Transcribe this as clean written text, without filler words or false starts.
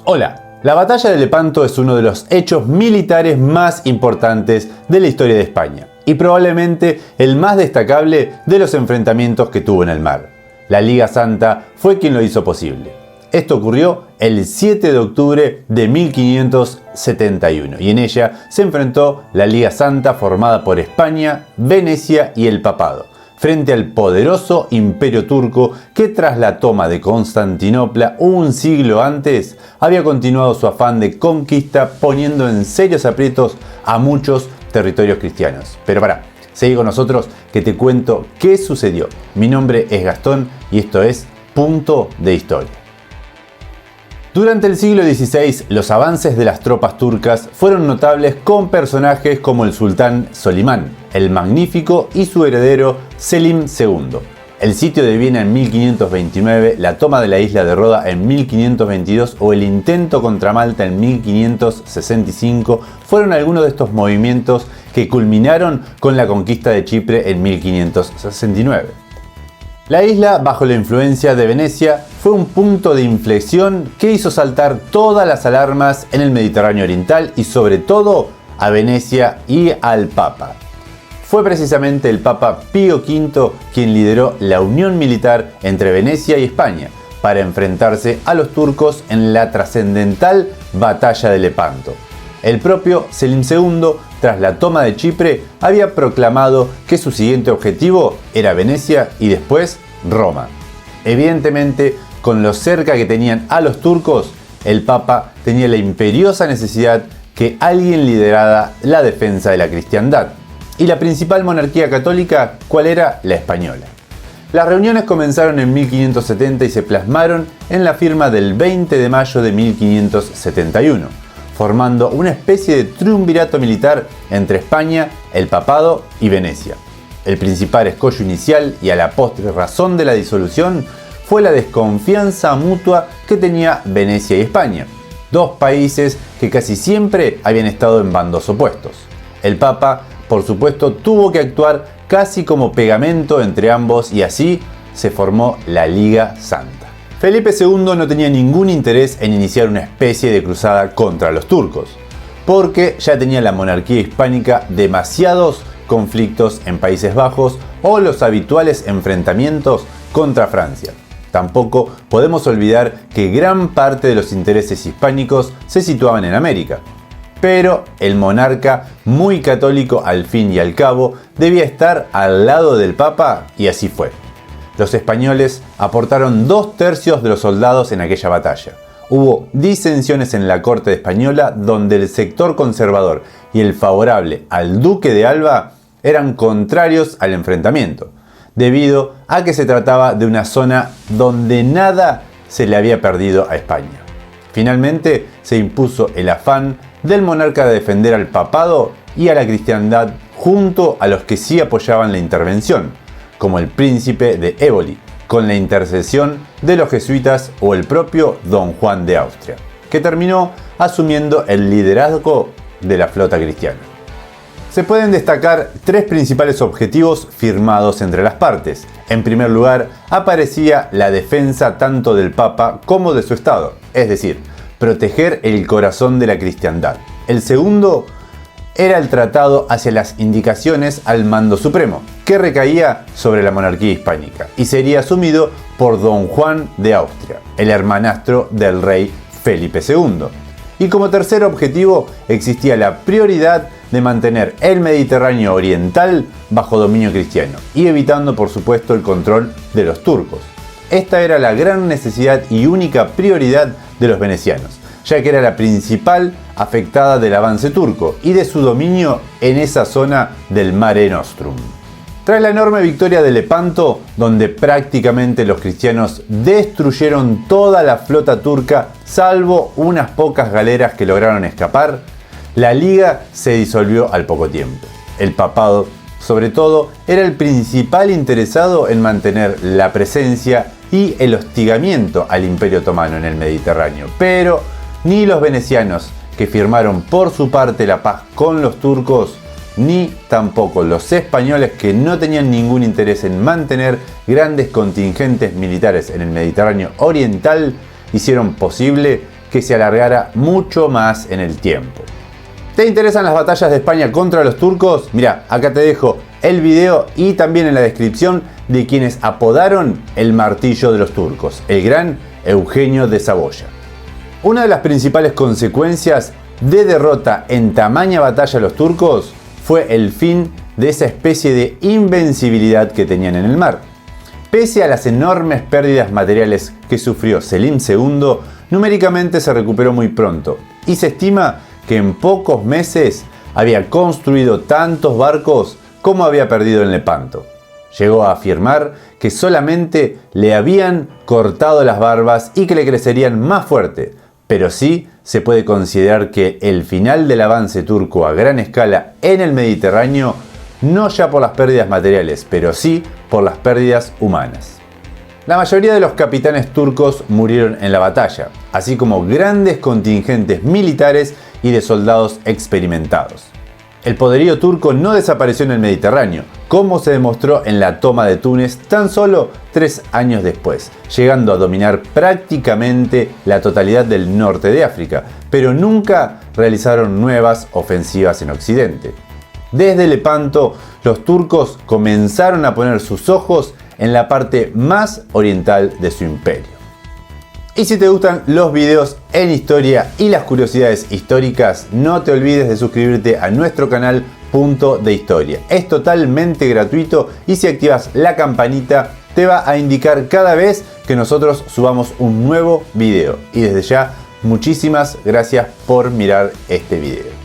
Hola, la batalla de Lepanto es uno de los hechos militares más importantes de la historia de España y probablemente el más destacable de los enfrentamientos que tuvo en el mar. La Liga Santa fue quien lo hizo posible. Esto ocurrió el 7 de octubre de 1571 y en ella se enfrentó la Liga Santa formada por España, Venecia y el Papado, frente al poderoso Imperio Turco que tras la toma de Constantinopla un siglo antes había continuado su afán de conquista poniendo en serios aprietos a muchos territorios cristianos. Pero seguí con nosotros que te cuento qué sucedió. Mi nombre es Gastón y esto es Punto de Historia. Durante el siglo XVI, los avances de las tropas turcas fueron notables con personajes como el sultán Solimán, el Magnífico y su heredero Selim II. El sitio de Viena en 1529, la toma de la isla de Roda en 1522 o el intento contra Malta en 1565 fueron algunos de estos movimientos que culminaron con la conquista de Chipre en 1569. La isla, bajo la influencia de Venecia, fue un punto de inflexión que hizo saltar todas las alarmas en el Mediterráneo oriental y sobre todo a Venecia y al Papa. Fue precisamente el Papa Pío V quien lideró la unión militar entre Venecia y España para enfrentarse a los turcos en la trascendental Batalla de Lepanto. El propio Selim II, tras la toma de Chipre, había proclamado que su siguiente objetivo era Venecia y después Roma. Evidentemente, con lo cerca que tenían a los turcos, el Papa tenía la imperiosa necesidad que alguien liderara la defensa de la cristiandad. Y la principal monarquía católica, ¿cuál era? La española. Las reuniones comenzaron en 1570 y se plasmaron en la firma del 20 de mayo de 1571, formando una especie de triunvirato militar entre España, el Papado y Venecia. El principal escollo inicial y a la postre razón de la disolución fue la desconfianza mutua que tenía Venecia y España, dos países que casi siempre habían estado en bandos opuestos. El Papa, por supuesto, tuvo que actuar casi como pegamento entre ambos y así se formó la Liga Santa. Felipe II no tenía ningún interés en iniciar una especie de cruzada contra los turcos, porque ya tenía la monarquía hispánica demasiados conflictos en Países Bajos o los habituales enfrentamientos contra Francia. Tampoco podemos olvidar que gran parte de los intereses hispánicos se situaban en América. Pero el monarca, muy católico al fin y al cabo, debía estar al lado del Papa y así fue. Los españoles aportaron 2/3 de los soldados en aquella batalla. Hubo disensiones en la corte española donde el sector conservador y el favorable al duque de Alba eran contrarios al enfrentamiento, debido a que se trataba de una zona donde nada se le había perdido a España. Finalmente se impuso el afán del monarca de defender al papado y a la cristiandad junto a los que sí apoyaban la intervención, como el príncipe de Éboli, con la intercesión de los jesuitas o el propio Don Juan de Austria, que terminó asumiendo el liderazgo de la flota cristiana. Se pueden destacar tres principales objetivos firmados entre las partes. En primer lugar, aparecía la defensa tanto del Papa como de su Estado, es decir, proteger el corazón de la cristiandad. El segundo era el tratado hacia las indicaciones al mando supremo, que recaía sobre la monarquía hispánica y sería asumido por Don Juan de Austria, el hermanastro del rey Felipe II. Y como tercer objetivo existía la prioridad de mantener el Mediterráneo oriental bajo dominio cristiano y evitando por supuesto el control de los turcos. Esta era la gran necesidad y única prioridad de los venecianos, ya que era la principal afectada del avance turco y de su dominio en esa zona del Mare Nostrum. Tras la enorme victoria de Lepanto, donde prácticamente los cristianos destruyeron toda la flota turca, salvo unas pocas galeras que lograron escapar, la liga se disolvió al poco tiempo. El papado, sobre todo, era el principal interesado en mantener la presencia y el hostigamiento al Imperio Otomano en el Mediterráneo, pero ni los venecianos, que firmaron por su parte la paz con los turcos, ni tampoco los españoles, que no tenían ningún interés en mantener grandes contingentes militares en el Mediterráneo oriental, hicieron posible que se alargara mucho más en el tiempo. ¿Te interesan las batallas de España contra los turcos? Mira, acá te dejo el video y también en la descripción de quienes apodaron el martillo de los turcos, el gran Eugenio de Saboya. Una de las principales consecuencias de derrota en tamaña batalla a los turcos fue el fin de esa especie de invencibilidad que tenían en el mar. Pese a las enormes pérdidas materiales que sufrió Selim II, numéricamente se recuperó muy pronto y se estima que en pocos meses había construido tantos barcos como había perdido en Lepanto. Llegó a afirmar que solamente le habían cortado las barbas y que le crecerían más fuerte, pero sí se puede considerar que el final del avance turco a gran escala en el Mediterráneo, no ya por las pérdidas materiales, pero sí por las pérdidas humanas. La mayoría de los capitanes turcos murieron en la batalla, así como grandes contingentes militares y de soldados experimentados. El poderío turco no desapareció en el Mediterráneo, como se demostró en la toma de Túnez tan solo 3 años después, llegando a dominar prácticamente la totalidad del norte de África, pero nunca realizaron nuevas ofensivas en Occidente. Desde Lepanto, los turcos comenzaron a poner sus ojos en la parte más oriental de su imperio. Y si te gustan los videos en historia y las curiosidades históricas, no te olvides de suscribirte a nuestro canal Punto de Historia. Es totalmente gratuito y si activas la campanita te va a indicar cada vez que nosotros subamos un nuevo video. Y desde ya, muchísimas gracias por mirar este video.